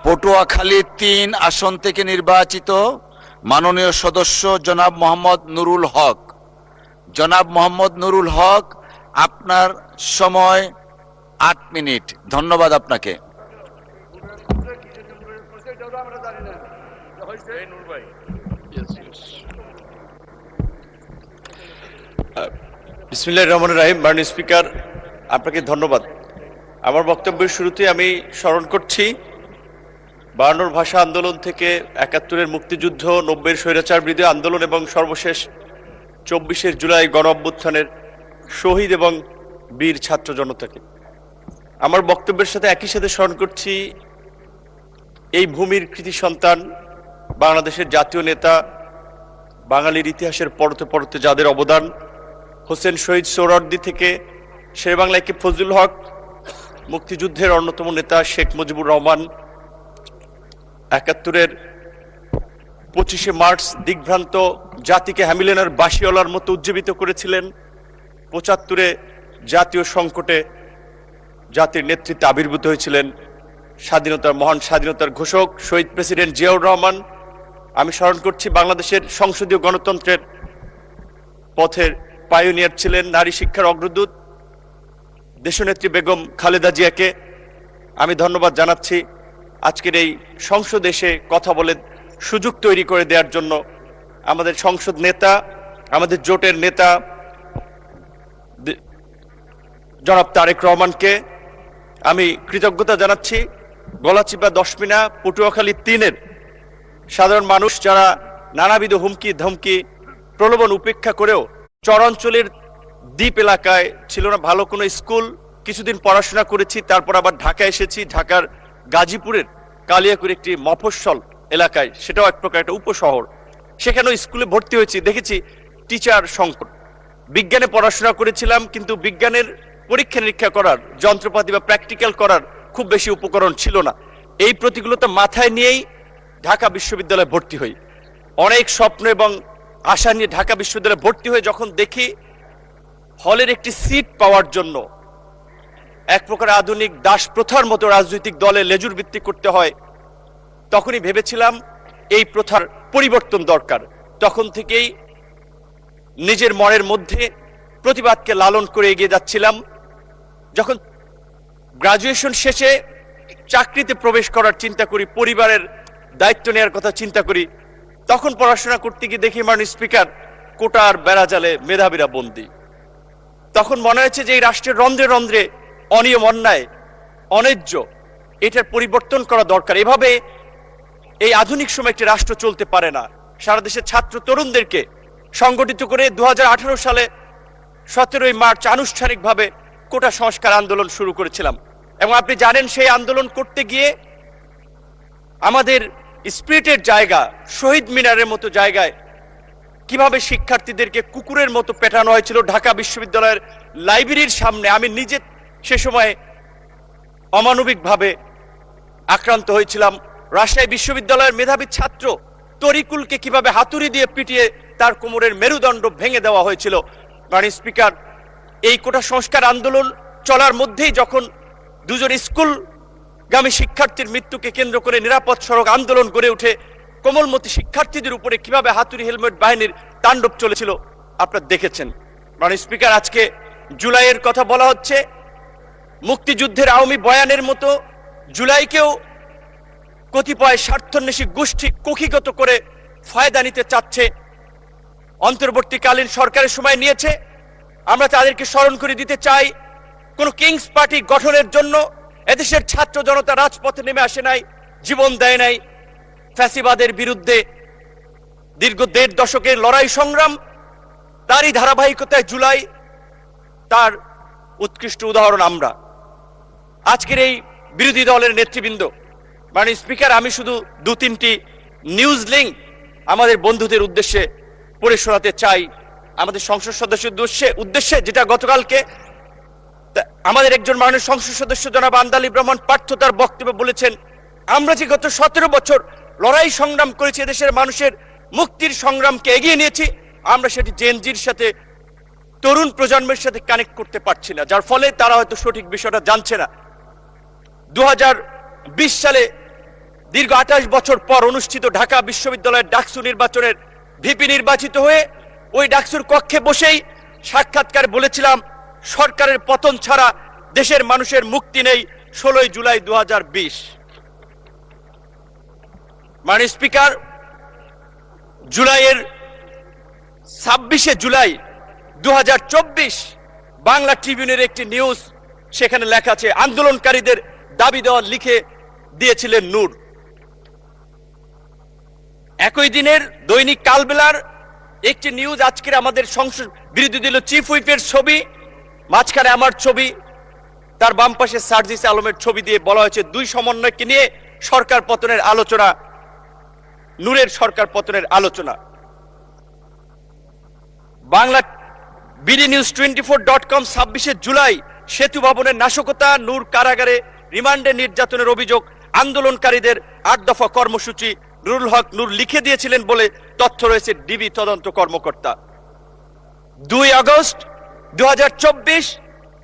পটুয়াখালী ৩ আসন থেকে নির্বাচিত মাননীয় সদস্য জনাব মোহাম্মদ নুরুল হক। জনাব মোহাম্মদ নুরুল হক, আপনার সময় ৮ মিনিট। ধন্যবাদ আপনাকে। বিসমিল্লাহির রহমানির রহিম। মাননীয় স্পিকার, আপনাকে ধন্যবাদ। আমার বক্তব্যের শুরুতে আমি স্মরণ করছি 52 ভাষা আন্দোলন থেকে ৭১-এর মুক্তিযুদ্ধ, ৯০-এর স্বৈরাচার বিরোধী আন্দোলন এবং সর্বশেষ ২৪শে জুলাই গণ অভ্যুত্থানের শহীদ এবং বীর ছাত্র জনতাকে। আমার বক্তব্যের সাথে একই সাথে স্মরণ করছি এই ভূমির কৃতি সন্তান, বাংলাদেশের জাতীয় নেতা, বাঙালির ইতিহাসের পরতে পরতে যাদের অবদান, হোসেন শহীদ সোহরাওয়ার্দী থেকে শেরেবাংলা কে ফজলুল হক, মুক্তিযুদ্ধের অন্যতম নেতা শেখ মুজিবুর রহমান, ৭১-এর ২৫শে মার্চ দিগ্ভ্রান্ত জাতিকে হ্যামিলেনের বাঁশিওয়ালার মতো উজ্জীবিত করেছিলেন, ৭৫-এ জাতীয় সংকটে জাতির নেতৃত্বে আবির্ভূত হয়েছিলেন মহান স্বাধীনতার ঘোষক শহীদ প্রেসিডেন্ট জিয়াউর রহমান। আমি স্মরণ করছি বাংলাদেশের সংসদীয় গণতন্ত্রের পথের পায়োনিয়ার ছিলেন, নারী শিক্ষার অগ্রদূত দেশনেত্রী বেগম খালেদা জিয়াকে আমি ধন্যবাদ জানাচ্ছি। আজকের এই সংসদ এসে কথা বলে সুযোগ তৈরি করে দেওয়ার জন্য আমাদের সংসদ নেতা, আমাদের জোটের নেতা জনাব তারেক রহমানকে আমি কৃতজ্ঞতা জানাচ্ছি। গলাচিপা, দশমিনা, পটুয়াখালী ৩-এর সাধারণ মানুষ যারা নানাবিধ হুমকি ধমকি প্রলোভন উপেক্ষা করেও চরাঞ্চলের দ্বীপ এলাকায় ছিল না ভালো কোনো স্কুল, কিছুদিন পড়াশোনা করেছি, তারপর আবার ঢাকা এসেছি, ঢাকার গাজীপুরের কালিয়াকুর একটি মফস্বল এলাকায়, সেটাও এক প্রকার একটা উপশহর, সেখানেও স্কুলে ভর্তি হয়েছি, দেখেছি টিচার সংকট। বিজ্ঞানে পড়াশোনা করেছিলাম, কিন্তু বিজ্ঞানের পরীক্ষা নিরীক্ষা করার যন্ত্রপাতি বা প্র্যাকটিক্যাল করার খুব বেশি উপকরণ ছিল না। এই প্রতিকূলতা মাথায় নিয়েই ঢাকা বিশ্ববিদ্যালয়ে ভর্তি হই। অনেক স্বপ্ন এবং আশা নিয়ে ঢাকা বিশ্ববিদ্যালয়ে ভর্তি হয়ে যখন দেখি হলের একটি সিট পাওয়ার জন্য এক প্রকার আধুনিক দাস প্রথার মতো রাজনৈতিক দলে লেজুর ভিত্তি করতে হয়, তখনই ভেবেছিলাম এই প্রথার পরিবর্তন দরকার। তখন থেকেই নিজের মনের মধ্যে প্রতিবাদকে লালন করে এগিয়ে যাচ্ছিলাম। যখন গ্রাজুয়েশন শেষে চাকরিতে প্রবেশ করার চিন্তা করি, পরিবারের দায়িত্ব নেওয়ার কথা চিন্তা করি, তখন পড়াশোনা করতে গিয়ে দেখি মাননীয় স্পিকার কোটার বেড়াজালে মেধাবীরা বন্দী। তখন মনে হয়েছে যে এই রাষ্ট্রের রন্ধ্রে রন্ধ্রে অনিয়ম, অন্যায়, অন্যায্য, এটার পরিবর্তন করা দরকার। এভাবে এই আধুনিক সময় একটি রাষ্ট্র চলতে পারে না। সারা দেশের ছাত্র তরুণদেরকে সংগঠিত করে ২০১৮ সালে ১৭ই মার্চ আনুষ্ঠানিকভাবে কোটা সংস্কার আন্দোলন শুরু করেছিলাম। এবং আপনি জানেন সেই আন্দোলন করতে গিয়ে আমাদের স্পিরিটের জায়গা, শহীদ মিনারের মতো জায়গায় কিভাবে শিক্ষার্থীদেরকে কুকুরের মতো পেটানো হয়েছিল ঢাকা বিশ্ববিদ্যালয়ের লাইব্রেরির সামনে। আমি নিজে সে সময় অমানবিকভাবে আক্রান্ত হয়েছিলাম। রাজশাহী বিশ্ববিদ্যালয়ের মেধাবী ছাত্র তরিকুলকে কিভাবে হাতুড়ি দিয়ে পিটিয়ে তার কোমরের মেরুদণ্ড ভেঙে দেওয়া হয়েছিল। মাননীয় স্পিকার, এই কোটা সংস্কার আন্দোলন চলার মধ্যেই যখন দুজন স্কুলগামী শিক্ষার্থীর মৃত্যুকে কেন্দ্র করে নিরাপদ সড়ক আন্দোলন গড়ে উঠে, কোমলমতি শিক্ষার্থীদের উপরে কিভাবে হাতুড়ি হেলমেট বাহিনীর তাণ্ডব চলেছিল আপনারা দেখেছেন। মাননীয় স্পিকার, আজকে জুলাইয়ের কথা বলা হচ্ছে, মুক্তিযুদ্ধের আওয়ামী বয়ানের মতো জুলাইকেও কতিপয় স্বার্থান্বেষী গোষ্ঠী কক্ষিগত করে ফায়দা নিতে চাচ্ছে। অন্তর্বর্তীকালীন সরকারের সময় নিয়েছে, আমরা তাদেরকে স্মরণ করে দিতে চাই, কোন কিংস পার্টি গঠনের জন্য এদেশের ছাত্র জনতা রাজপথে নেমে আসে নাই, জীবন দেয় নাই। ফ্যাসিবাদের বিরুদ্ধে দীর্ঘ ১.৫ দশকের লড়াই সংগ্রাম, তারই ধারাবাহিকতায় জুলাই তার উৎকৃষ্ট উদাহরণ। আমরা আজকের এই বিরোধী দলের নেতৃবৃন্দ, মাননীয় স্পিকার, আমি শুধু ২-৩টি নিউজ লিঙ্ক আমাদের বন্ধুদের উদ্দেশ্যে পড়ে শোনাতে চাই, আমাদের সংসদ সদস্যের উদ্দেশ্যে, যেটা গতকালকে আমাদের একজন মাননীয় সংসদ সদস্য জনাব আন্দালিব রহমান পার্থ তার বক্তব্যে বলেছেন, আমরা যে গত ১৭ বছর লড়াই সংগ্রাম করেছি, দেশের মানুষের মুক্তির সংগ্রামকে এগিয়ে নিয়েছি, আমরা সেটি জেনজির সাথে, তরুণ প্রজন্মের সাথে কানেক্ট করতে পারছি না, যার ফলে তারা হয়তো সঠিক বিষয়টা জানছে না। ২০২০ সালে দীর্ঘ 28 বছর পর অনুষ্ঠিত ঢাকা বিশ্ববিদ্যালয়ের ডাকসু নির্বাচনের ভিপি নির্বাচিত হয়ে ওই ডাকসুর কক্ষে বসেই সাক্ষাৎকারে বলেছিলাম, সরকারের পতন ছাড়া দেশের মানুষের মুক্তি নেই। 16 জুলাই 2020। মাননীয় স্পিকার, জুলাইয়ের 26 জুলাই 2024 বাংলা ট্রিবিউনের একটি নিউজ, সেখানে লেখা আছে আন্দোলনকারীদের দাবি দেওয়া লিখে দিয়েছিলেন নূর। একই দিনের দৈনিক কালবেলার একটি নিউজ, আজকের আমাদের সংসদ বিরোধী দলীয় চিফ হুইপের ছবি, মাঝখানে আমার ছবি, তার বাম পাশে সার্জিস আলমের ছবি দিয়ে বলা হয়েছে দুই সমন্বয়কে নিয়ে সরকার পতনের আলোচনা, নূরের সরকার পতনের আলোচনা। Bangla BD news 24.com 26 July সেতু ভবনের নাশকতা, নূর কারাগারে রিমান্ডে নির্যাতনের অভিযোগ, আন্দোলনকারীদের 8 দফা কর্মসূচি নুরুল হক নূর লিখে দিয়েছিলেন বলে তথ্য রয়েছে ডিবি তদন্ত কর্মকর্তা। 2 আগস্ট 2024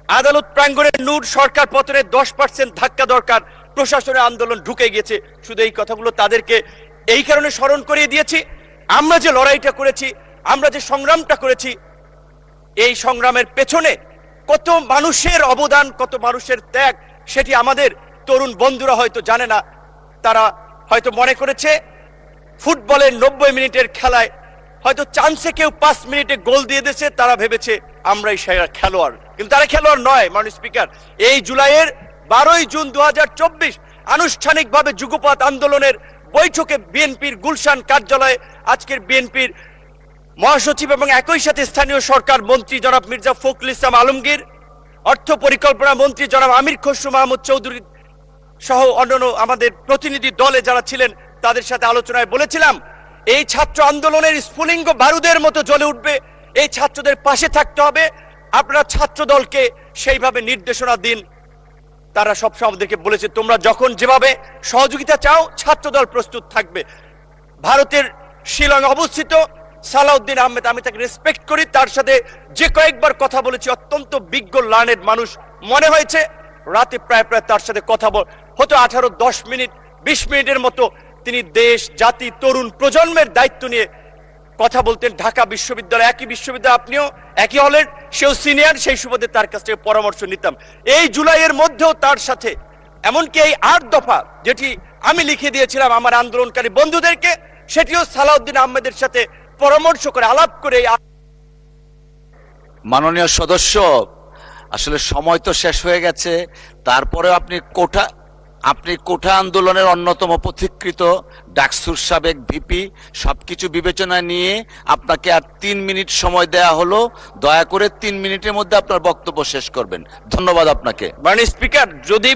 আদালত প্রাঙ্গণে নূর সরকার পতনের 10% ধাক্কা দরকার, প্রশাসনের আন্দোলন ঢুকে গিয়েছে। শুধু এই কথাগুলো তাদেরকে এই কারণে স্মরণ করিয়ে দিয়েছি, আমরা যে লড়াইটা করেছি, আমরা যে সংগ্রামটা করেছি, এই সংগ্রামের পেছনে কত মানুষের অবদান, কত মানুষের ত্যাগ, সেটি আমাদের তরুণ বন্ধুরা হয়তো জানে না। তারা হয়তো মনে করেছে ফুটবলের 90 মিনিটের খেলায় হয়তো চান্সে কেউ 5 মিনিটে গোল দিয়ে দিয়েছে, তারা ভেবেছে আমরাই সেরা খেলোয়াড়, কিন্তু তারা খেলোয়াড় নয়। মাননীয় স্পিকার, এই জুলাইয়ের 12 জুন 2024 আনুষ্ঠানিকভাবে যুগপৎ আন্দোলনের বৈঠকে বিএনপির গুলশান কার্যালয়ে আজকের বিএনপির মহাসচিব এবং একই সাথে স্থানীয় সরকার মন্ত্রী জনাব মির্জা ফখরুল ইসলাম আলমগীর, অর্থ পরিকল্পনা মন্ত্রী জনাব আমির খসরু মাহমুদ চৌধুরী সহ অন্যান্য আমাদের প্রতিনিধি দলে যারা ছিলেন, তাদের সাথে আলোচনায় বলেছিলাম এই ছাত্র আন্দোলনের স্ফুলিঙ্গ বারুদের মতো জ্বলে উঠবে, এই ছাত্রদের পাশে থাকতে হবে, আপনারা ছাত্র দলকে সেইভাবে নির্দেশনা দিন। তারা সবসময় আমাদেরকে বলেছে তোমরা যখন যেভাবে সহযোগিতা চাও ছাত্রদল প্রস্তুত থাকবে। ভারতের শিলং অবস্থিত সালাউদ্দিন আহমেদ, আমি তাকে রেসপেক্ট করি, তার সাথে যে কয়েকবার কথা বলেছি, অত্যন্ত বিজ্ঞ লার্নেড মানুষ মনে হয়েছে। রাতে প্রায় তার সাথে কথা হতো 18-10 মিনিট 20 মিনিটের মতো। তিনি দেশ, জাতি, তরুণ প্রজন্মের দায়িত্ব নিয়ে কথা বলতেন। ঢাকা বিশ্ববিদ্যালয়, একই বিশ্ববিদ্যালয়, আপনিও একই হলের, সেও সিনিয়র, সেই সুবাদে তার কাছ থেকে পরামর্শ নিতাম। এই জুলাইয়ের মধ্যেও তার সাথে এমনকি এই 8 দফা যেটি আমি লিখে দিয়েছিলাম আমার আন্দোলনকারী বন্ধুদেরকে, সেটিও সালাউদ্দিন আহমেদের সাথে পরামর্শ করে আলাপ করে। মাননীয় সদস্য, আসলে সময় তো শেষ হয়ে গেছে, তারপরে আপনি কোঠা আন্দোলনের অন্যতম পথিকৃত ডাকসুর সাবেক ভিপি, সবকিছু বিবেচনায় নিয়ে আপনাকে আর 3 মিনিট সময় দেয়া হলো। দয়া করে 3 মিনিটের মধ্যে আপনার বক্তব্য শেষ করবেন। ধন্যবাদ আপনাকে। মাননীয় স্পিকার, যদি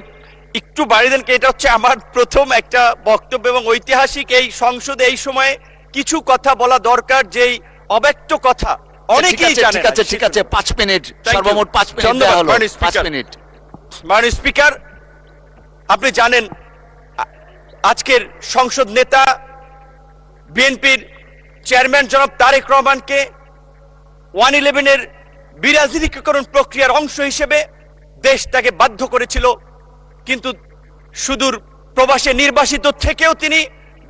একটু বাড়িয়ে দেন, এটা হচ্ছে আমার প্রথম একটা বক্তব্য এবং ঐতিহাসিক এই সংসদে এই সময়ে কিছু কথা বলা দরকার, যেই অব্যক্ত কথা অনেকেই জানে। ঠিক আছে 5 মিনিট, সর্বমোট 5 মিনিট দেয়া হলো। 5 মিনিট। মাননীয় স্পিকার, আপনি জানেন আজকের সংসদ নেতা বিএনপির চেয়ারম্যান জনাব তারেক রহমানকে 111-এর বিরাজনীতিকরণ প্রক্রিয়ার অংশ হিসেবে দেশ তাকে বাধ্য করেছিল, কিন্তু সুদূর প্রবাসে নির্বাসিত থেকেও তিনি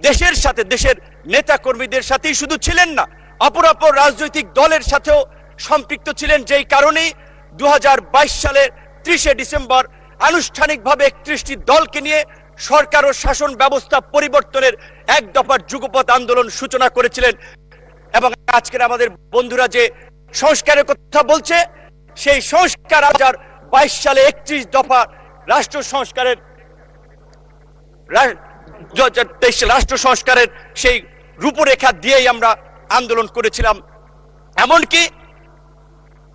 দেশের সাথে, দেশের নেতা কর্মীদের সাথেই শুধু ছিলেন না, অপর রাজনৈতিক দলের সাথেও সম্পৃক্ত ছিলেন। যেই কারণেই 2022 সালের 30 ডিসেম্বর আনুষ্ঠানিকভাবে 31টি দলকে নিয়ে সরকার ও শাসন ব্যবস্থা পরিবর্তনের 1 দফার যুগপৎ আন্দোলন সূচনা করেছিলেন। এবং আজকের আমাদের বন্ধুরা যে সংস্কারের কথা বলছে, সেই সংস্কার 2022 সালে 31 দফা রাষ্ট্র সংস্কারের সেই রূপরেখা দিয়েই আমরা আন্দোলন করেছিলাম। এমনকি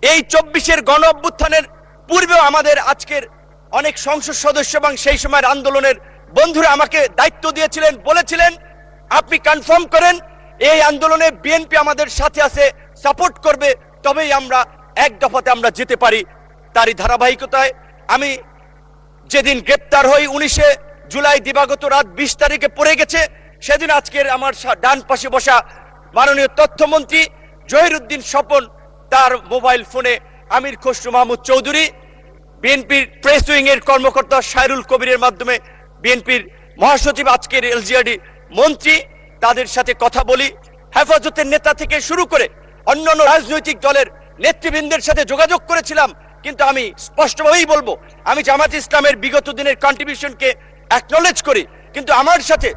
এই 24-এর গণ অভ্যুত্থানের পূর্বেও আমাদের আজকের অনেক সংসদ সদস্য এবং সেই সময়ের আন্দোলনের বন্ধুরা আমাকে দায়িত্ব দিয়েছিলেন, বলেছিলেন আপনি কনফার্ম করেন এই আন্দোলনে বিএনপি আমাদের সাথে আছে, সাপোর্ট করবে, তবেই আমরা 1 দফাতে আমরা যেতে পারি। তারই ধারাবাহিকতায় আমি যেদিন গ্রেপ্তার হই 19 জুলাই দিবাগত রাত 20 তারিখে পড়ে গেছে, সেদিন আজকের আমার ডান পাশে বসা মাননীয় তথ্যমন্ত্রী জহিরুদ্দিন স্বপন, তার মোবাইল ফোনে আমির খসরু মাহমুদ চৌধুরী, বিএনপির প্রেস উইং এর কর্মকর্তা সাইরুল কবিরের মাধ্যমে বিএনপির মহাসচিব আজকের এলজিআরডি মন্ত্রী, তাদের সাথে কথা বলি। হেফাজতের নেতা থেকে শুরু করে অন্যান্য রাজনৈতিক দলের নেতৃবৃন্দের সাথে যোগাযোগ করেছিলাম। কিন্তু আমি স্পষ্টভাবেই বলবো, আমি জামাত ইসলামের বিগত দিনের কন্ট্রিবিউশনকে অ্যাকনলেজ করি, কিন্তু আমার সাথে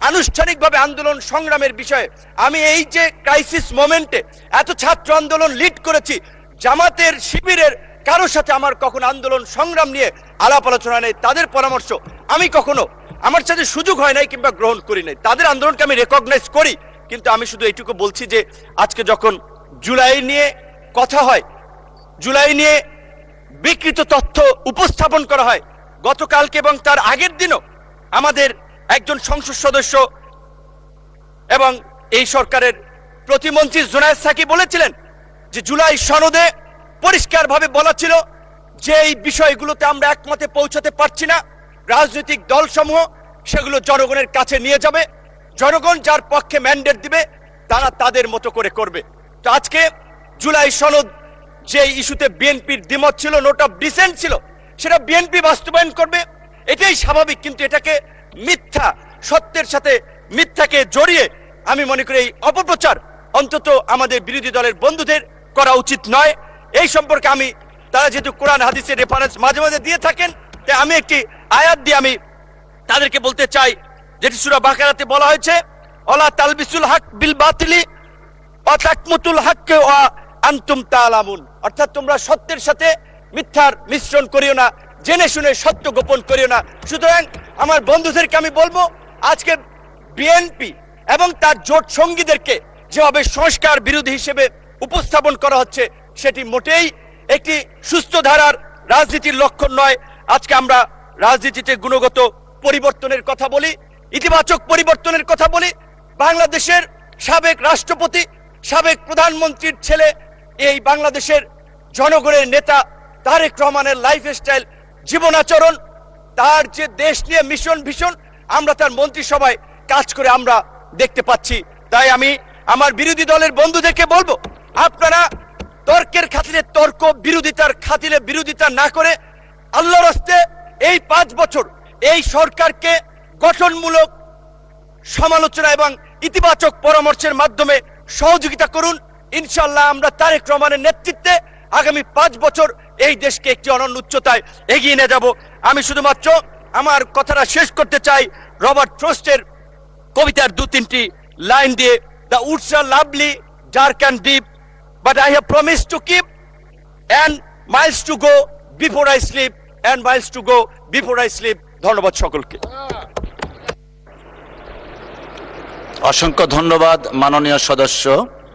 আনুষ্ঠানিকভাবে আন্দোলন সংগ্রামের বিষয়ে আমি এই যে ক্রাইসিস মোমেন্টে এত ছাত্র আন্দোলন লিড করেছি, জামাতের শিবিরের কারোর সাথে আমার কখনো আন্দোলন সংগ্রাম নিয়ে আলাপ আলোচনা নেই। তাদের পরামর্শ আমি কখনো আমার সাথে সুযোগ হয় নাই কিংবা গ্রহণ করি নাই। তাদের আন্দোলনকে আমি রেকগনাইজ করি, কিন্তু আমি শুধু এইটুকু বলছি যে আজকে যখন জুলাই নিয়ে কথা হয়, জুলাই নিয়ে বিকৃত তথ্য উপস্থাপন করা হয়, গতকালকে এবং তার আগের দিনও আমাদের একজন সংসদ সদস্য এবং এই সরকারের প্রতিমন্ত্রী জুনায়েদ সাকি বলেছিলেন যে জুলাই সনদে পরিষ্কারভাবে বলা ছিল যে এই বিষয়গুলোতে আমরা একমতে পৌঁছাতে পারছি না, রাজনৈতিক দলসমূহ সেগুলো জনগণের কাছে নিয়ে যাবে, জনগণ যার পক্ষে ম্যান্ডেট দিবে তারা তাদের মতো করে করবে। তো আজকে জুলাই সনদ যে ইস্যুতে বিএনপির দ্বিমত ছিল, নোট অফ ডিসেন্ট ছিল, সেটা বিএনপি বাস্তবায়ন করবে, এটাই স্বাভাবিক। কিন্তু এটাকে মিথ্যা, সত্যের সাথে মিথ্যাকে জড়িয়ে আমি মনে করি এই অপপ্রচার অন্তত আমাদের বিরোধী দলের বন্ধুদের করা উচিত নয়। এই সম্পর্কে আমি, তারা যেহেতু কোরআন হাদিসের রেফারেন্স মাঝে মাঝে দিয়ে থাকেন, তাই আমি একটি আয়াত দিয়ে আমি তাদেরকে বলতে চাই, যেটি সূরা বাকারাতে বলা হয়েছে, ওয়ালা তালবিসুল হক বিল বাতিলি ওয়া তাকমুতুল হককে ওয়া আনতুম তাআলামুন, অর্থাৎ তোমরা সত্যের সাথে মিথ্যার মিশ্রণ করিও না, জেনে শুনে সত্য গোপন করিও না। সুতরাং আমার বন্ধুদেরকে আমি বলবো, আজকে বিএনপি এবং তার জোট সঙ্গীদেরকে যেভাবে সংস্কার বিরোধী হিসেবে উপস্থাপন করা হচ্ছে, সেটি মোটেই একটি সুস্থ ধারার রাজনীতির লক্ষণ নয়। আজকে আমরা রাজনীতিতে গুণগত পরিবর্তনের কথা বলি, ইতিবাচক পরিবর্তনের কথা বলি। বাংলাদেশের সাবেক রাষ্ট্রপতি, সাবেক প্রধানমন্ত্রীর ছেলে, এই বাংলাদেশের জনগণের নেতা তারেক রহমানের লাইফস্টাইল, জীবনাচরণ, তার যে দেশ নিয়ে মিশন ভীষণ, আমরা তার মন্ত্রিসভায় কাজ করে আমরা দেখতে পাচ্ছি। তাই আমি আমার বিরোধী দলের বন্ধুদেরকে বলবো, আপনারা তর্কের খাতিরে তর্ক, বিরোধিতার খাতিরে বিরোধিতা না করে আল্লাহর রাস্তে এই 5 বছর এই সরকারকে গঠনমূলক সমালোচনা এবং ইতিবাচক পরামর্শের মাধ্যমে সহযোগিতা করুন। ইনশাআল্লাহ আমরা তারেক রহমানের নেতৃত্বে আগামী 5 বছর এই দেশকে একটি অনন্য উচ্চতায় এগিয়ে নিয়ে যাব। আমি শুধুমাত্র আমার কথাটা শেষ করতে চাই রবার্ট ফ্রস্টের কবিতার 2-3টি লাইন দিয়ে, the woods are lovely, dark and deep, but I have promised to keep, and miles to go before I sleep, and miles to go before I sleep. ধন্যবাদ সকলকে। অসংখ্য ধন্যবাদ মাননীয় সদস্য।